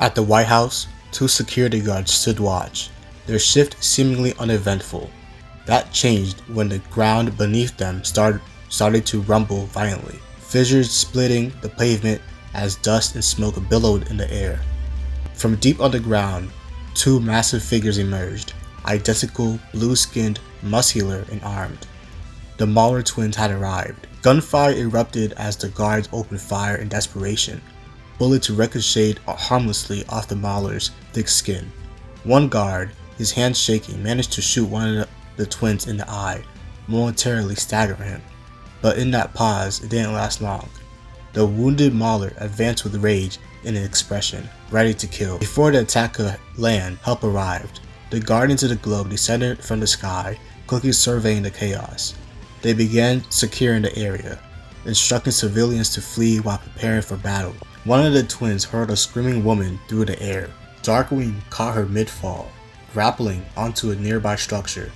At the White House, two security guards stood watch, their shift seemingly uneventful. That changed when the ground beneath them started to rumble violently, fissures splitting the pavement as dust and smoke billowed in the air. From deep underground, two massive figures emerged, identical, blue-skinned, muscular, and armed. The Mauler twins had arrived. Gunfire erupted as the guards opened fire in desperation. Bullets ricocheted harmlessly off the Mauler's thick skin. One guard, his hands shaking, managed to shoot one of the twins in the eye, momentarily staggering him. But in that pause, it didn't last long. The wounded Mauler advanced with rage in an expression, ready to kill. Before the attack could land, help arrived. The Guardians of the Globe descended from the sky, quickly surveying the chaos. They began securing the area, instructing civilians to flee while preparing for battle. One of the twins hurled a screaming woman through the air. Darkwing caught her mid-fall, grappling onto a nearby structure.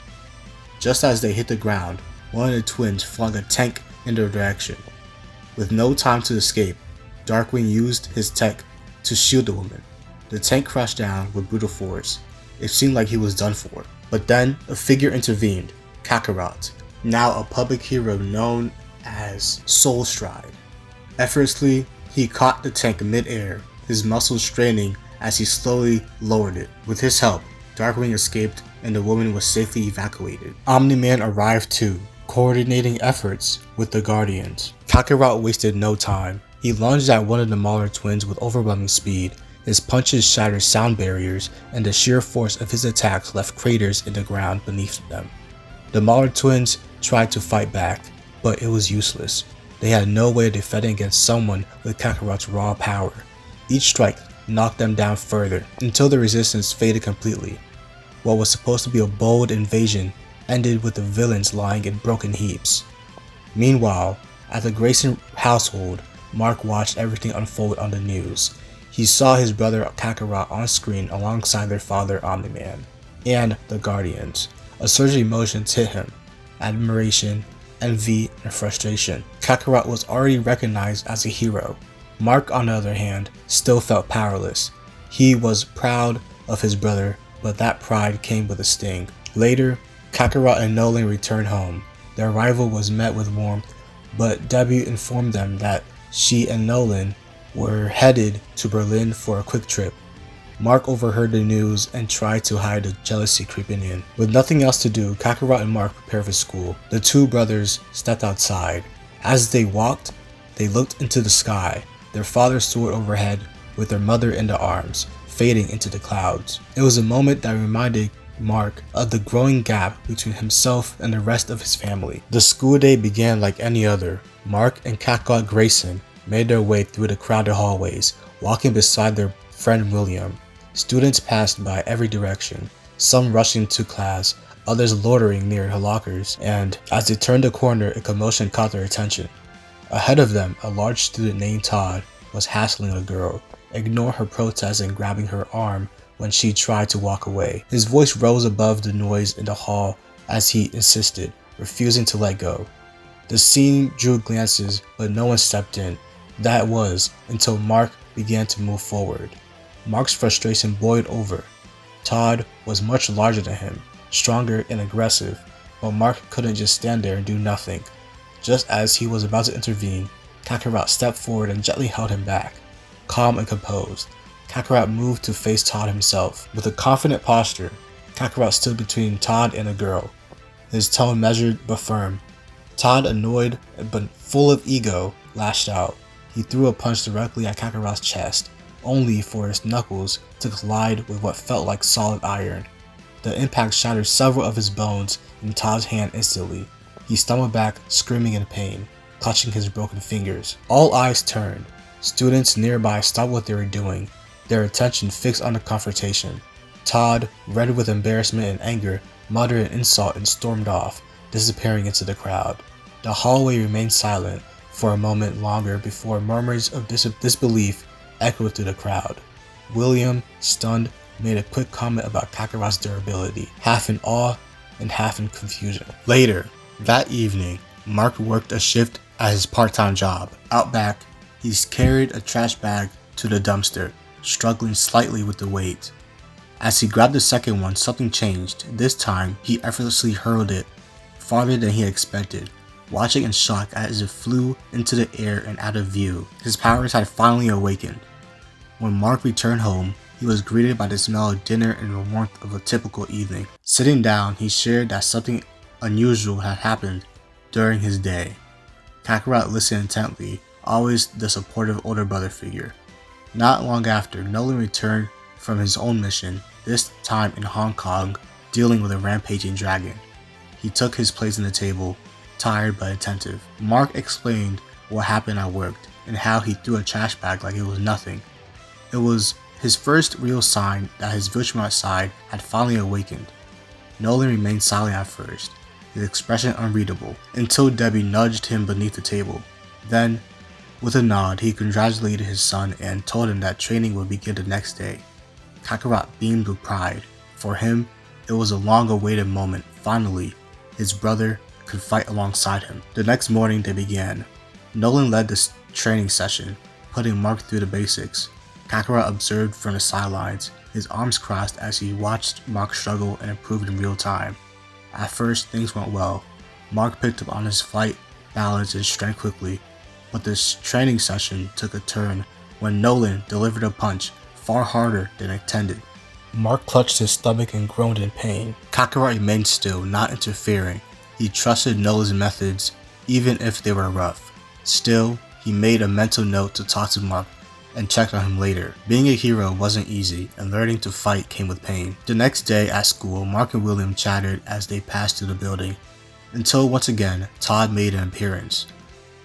Just as they hit the ground, one of the twins flung a tank in their direction. With no time to escape, Darkwing used his tech to shield the woman. The tank crashed down with brutal force. It seemed like he was done for. But then, a figure intervened, Kakarot, now a public hero known as Soul Stride. Effortlessly, he caught the tank mid-air, his muscles straining as he slowly lowered it. With his help, Darkwing escaped and the woman was safely evacuated. Omni-Man arrived too, coordinating efforts with the Guardians. Kakarot wasted no time. He lunged at one of the Mauler twins with overwhelming speed. His punches shattered sound barriers, and the sheer force of his attacks left craters in the ground beneath them. The Mauler twins tried to fight back, but it was useless. They had no way of defending against someone with Kakarot's raw power. Each strike knocked them down further, until the resistance faded completely. What was supposed to be a bold invasion ended with the villains lying in broken heaps. Meanwhile, at the Grayson household, Mark watched everything unfold on the news. He saw his brother Kakarot on screen alongside their father Omni-Man, and the Guardians. A surge of emotions hit him: admiration, envy, and frustration. Kakarot was already recognized as a hero. Mark, on the other hand, still felt powerless. He was proud of his brother, but that pride came with a sting. Later, Kakarot and Nolan returned home. Their arrival was met with warmth, but Debbie informed them that she and Nolan were headed to Berlin for a quick trip. Mark overheard the news and tried to hide the jealousy creeping in. With nothing else to do, Kakarot and Mark prepared for school. The two brothers stepped outside. As they walked, they looked into the sky. Their father soared overhead with their mother in their arms, fading into the clouds. It was a moment that reminded Mark of the growing gap between himself and the rest of his family. The school day began like any other. Mark and Kakarot Grayson made their way through the crowded hallways, walking beside their friend William. Students passed by every direction, some rushing to class, others loitering near her lockers, and as they turned the corner, a commotion caught their attention. Ahead of them, a large student named Todd was hassling a girl, ignoring her protest and grabbing her arm when she tried to walk away. His voice rose above the noise in the hall as he insisted, refusing to let go. The scene drew glances, but no one stepped in. That was until Mark began to move forward. Mark's frustration boiled over. Todd was much larger than him, stronger and aggressive, but Mark couldn't just stand there and do nothing. Just as he was about to intervene, Kakarot stepped forward and gently held him back. Calm and composed, Kakarot moved to face Todd himself. With a confident posture, Kakarot stood between Todd and the girl, his tone measured but firm. Todd, annoyed but full of ego, lashed out. He threw a punch directly at Kakarot's chest, only for his knuckles to collide with what felt like solid iron. The impact shattered several of his bones in Todd's hand instantly. He stumbled back, screaming in pain, clutching his broken fingers. All eyes turned. Students nearby stopped what they were doing, their attention fixed on the confrontation. Todd, red with embarrassment and anger, muttered an insult and stormed off, disappearing into the crowd. The hallway remained silent for a moment longer before murmurs of disbelief echoed through the crowd. William, stunned, made a quick comment about Kakarot's durability, half in awe and half in confusion. Later, that evening, Mark worked a shift at his part-time job. Out back, he carried a trash bag to the dumpster, struggling slightly with the weight. As he grabbed the second one, something changed. This time, he effortlessly hurled it farther than he expected, watching in shock as it flew into the air and out of view. His powers had finally awakened. When Mark returned home, he was greeted by the smell of dinner and the warmth of a typical evening. Sitting down, he shared that something unusual had happened during his day. Kakarot listened intently, always the supportive older brother figure. Not long after, Nolan returned from his own mission, this time in Hong Kong, dealing with a rampaging dragon. He took his place in the table, tired but attentive. Mark explained what happened at work and how he threw a trash bag like it was nothing. It was his first real sign that his Viltrumite side had finally awakened. Nolan remained silent at first, his expression unreadable, until Debbie nudged him beneath the table. Then, with a nod, he congratulated his son and told him that training would begin the next day. Kakarot beamed with pride. For him, it was a long-awaited moment. Finally, his brother could fight alongside him. The next morning they began. Nolan led this training session, putting Mark through the basics. Kakarot observed from the sidelines, his arms crossed as he watched Mark struggle and improve in real time. At first, things went well. Mark picked up on his flight, balance, and strength quickly, but this training session took a turn when Nolan delivered a punch far harder than intended. Mark clutched his stomach and groaned in pain. Kakarot remained still, not interfering. He trusted Nolan's methods, even if they were rough. Still, he made a mental note to talk to Mark and checked on him later. Being a hero wasn't easy, and learning to fight came with pain. The next day at school, Mark and William chatted as they passed through the building, until once again, Todd made an appearance.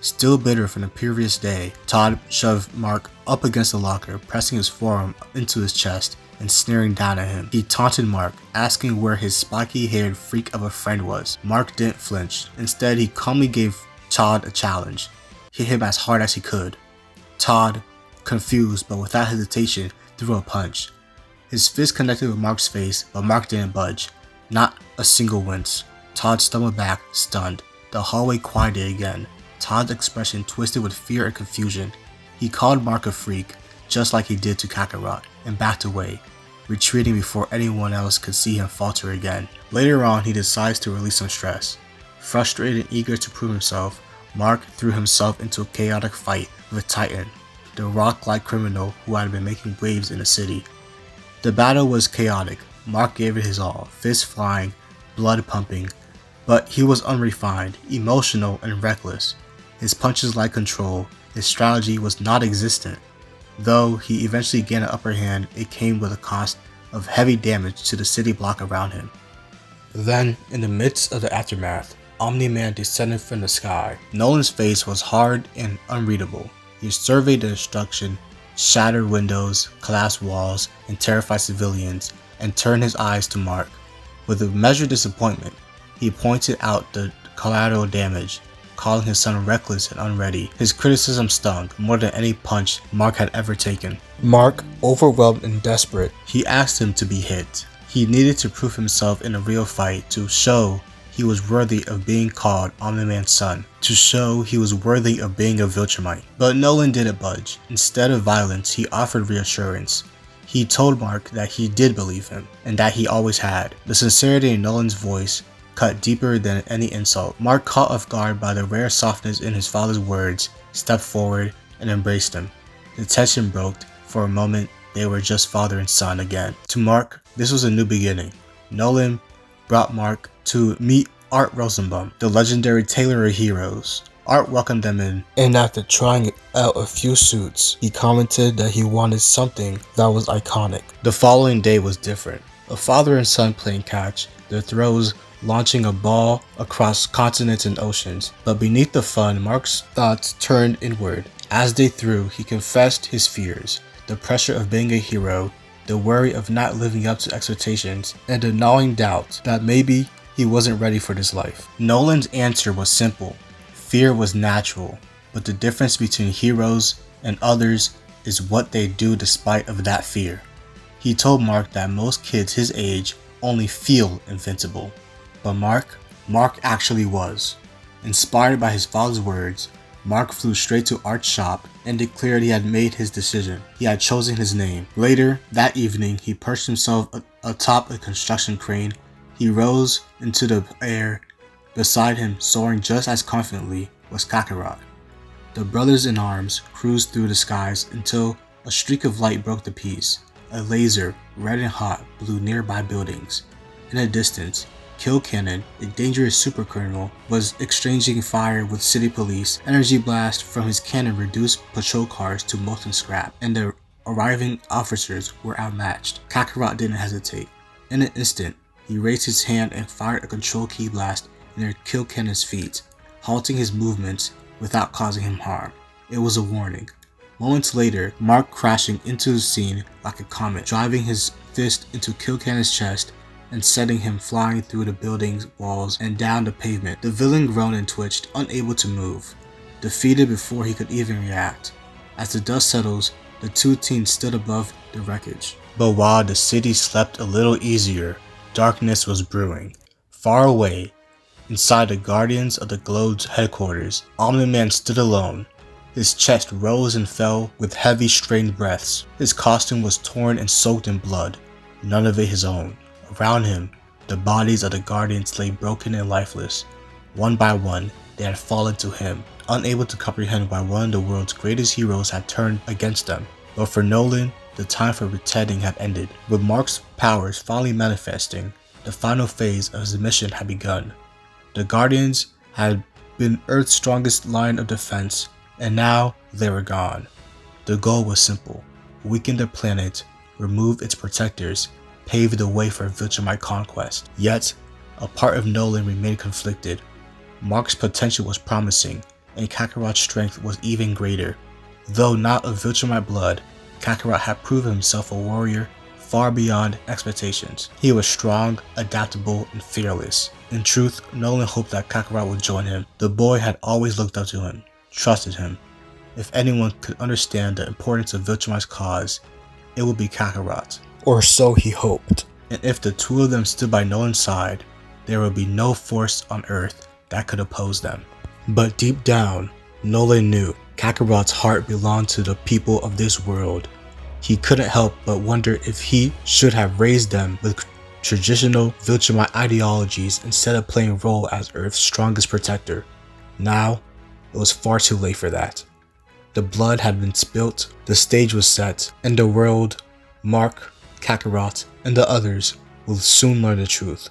Still bitter from the previous day, Todd shoved Mark up against the locker, pressing his forearm into his chest and sneering down at him. He taunted Mark, asking where his spiky-haired freak of a friend was. Mark didn't flinch. Instead, he calmly gave Todd a challenge. Hit him as hard as he could. Todd, confused but without hesitation, threw a punch. His fist connected with Mark's face, but Mark didn't budge. Not a single wince. Todd stumbled back, stunned. The hallway quieted again. Todd's expression twisted with fear and confusion. He called Mark a freak, just like he did to Kakarot, and backed away, retreating before anyone else could see him falter again. Later on, he decides to release some stress. Frustrated and eager to prove himself, Mark threw himself into a chaotic fight with Titan, the rock-like criminal who had been making waves in the city. The battle was chaotic. Mark gave it his all, fists flying, blood pumping, but he was unrefined, emotional, and reckless. His punches lacked control. His strategy was non-existent. Though he eventually gained an upper hand, it came with a cost of heavy damage to the city block around him. Then, in the midst of the aftermath, Omni-Man descended from the sky. Nolan's face was hard and unreadable. He surveyed the destruction, shattered windows, collapsed walls, and terrified civilians, and turned his eyes to Mark. With a measured disappointment, he pointed out the collateral damage, calling his son reckless and unready. His criticism stung more than any punch Mark had ever taken. Mark, overwhelmed and desperate, he asked him to be hit. He needed to prove himself in a real fight to show he was worthy of being called Omni-Man's son, to show he was worthy of being a Viltrumite. But Nolan didn't budge. Instead of violence, he offered reassurance. He told Mark that he did believe him, and that he always had. The sincerity in Nolan's voice cut deeper than any insult. Mark, caught off guard by the rare softness in his father's words, stepped forward and embraced him. The tension broke. For a moment, they were just father and son again. To Mark, this was a new beginning. Nolan brought Mark to meet Art Rosenbaum, the legendary tailor of heroes. Art welcomed them in, and after trying out a few suits, he commented that he wanted something that was iconic. The following day was different. A father and son playing catch, their throws launching a ball across continents and oceans. But beneath the fun, Mark's thoughts turned inward. As they threw, he confessed his fears, the pressure of being a hero, the worry of not living up to expectations, and the gnawing doubt that maybe he wasn't ready for this life. Nolan's answer was simple. Fear was natural, but the difference between heroes and others is what they do despite of that fear. He told Mark that most kids his age only feel invincible. But Mark actually was. Inspired by his father's words, Mark flew straight to Art's shop and declared he had made his decision. He had chosen his name. Later that evening, he perched himself atop a construction crane. He rose into the air. Beside him, soaring just as confidently, was Kakarot. The brothers in arms cruised through the skies until a streak of light broke the peace. A laser, red and hot, blew nearby buildings. In the distance, Kill Cannon, a dangerous super colonel, was exchanging fire with city police. Energy blast from his cannon reduced patrol cars to molten scrap, and the arriving officers were outmatched. Kakarot didn't hesitate. In an instant, he raised his hand and fired a control key blast near Kill Cannon's feet, halting his movements without causing him harm. It was a warning. Moments later, Mark crashing into the scene like a comet, driving his fist into Kill Cannon's chest and setting him flying through the building's walls and down the pavement. The villain groaned and twitched, unable to move, defeated before he could even react. As the dust settles, the two teens stood above the wreckage. But while the city slept a little easier, darkness was brewing. Far away, inside the Guardians of the Globe's headquarters, Omni-Man stood alone. His chest rose and fell with heavy, strained breaths. His costume was torn and soaked in blood, none of it his own. Around him, the bodies of the Guardians lay broken and lifeless. One by one, they had fallen to him, unable to comprehend why one of the world's greatest heroes had turned against them. But for Nolan, the time for pretending had ended. With Mark's powers finally manifesting, the final phase of his mission had begun. The Guardians had been Earth's strongest line of defense, and now they were gone. The goal was simple: weaken the planet, remove its protectors, pave the way for Viltrumite conquest. Yet, a part of Nolan remained conflicted. Mark's potential was promising, and Kakarot's strength was even greater. Though not of Viltrumite blood, Kakarot had proven himself a warrior far beyond expectations. He was strong, adaptable, and fearless. In truth, Nolan hoped that Kakarot would join him. The boy had always looked up to him, trusted him. If anyone could understand the importance of Viltrumite's cause, it would be Kakarot. Or so he hoped. And if the two of them stood by Nolan's side, there would be no force on Earth that could oppose them. But deep down, Nolan knew Kakarot's heart belonged to the people of this world. He couldn't help but wonder if he should have raised them with traditional Viltrumite ideologies instead of playing a role as Earth's strongest protector. Now, it was far too late for that. The blood had been spilt, the stage was set, and the world, Mark, Kakarot, and the others will soon learn the truth.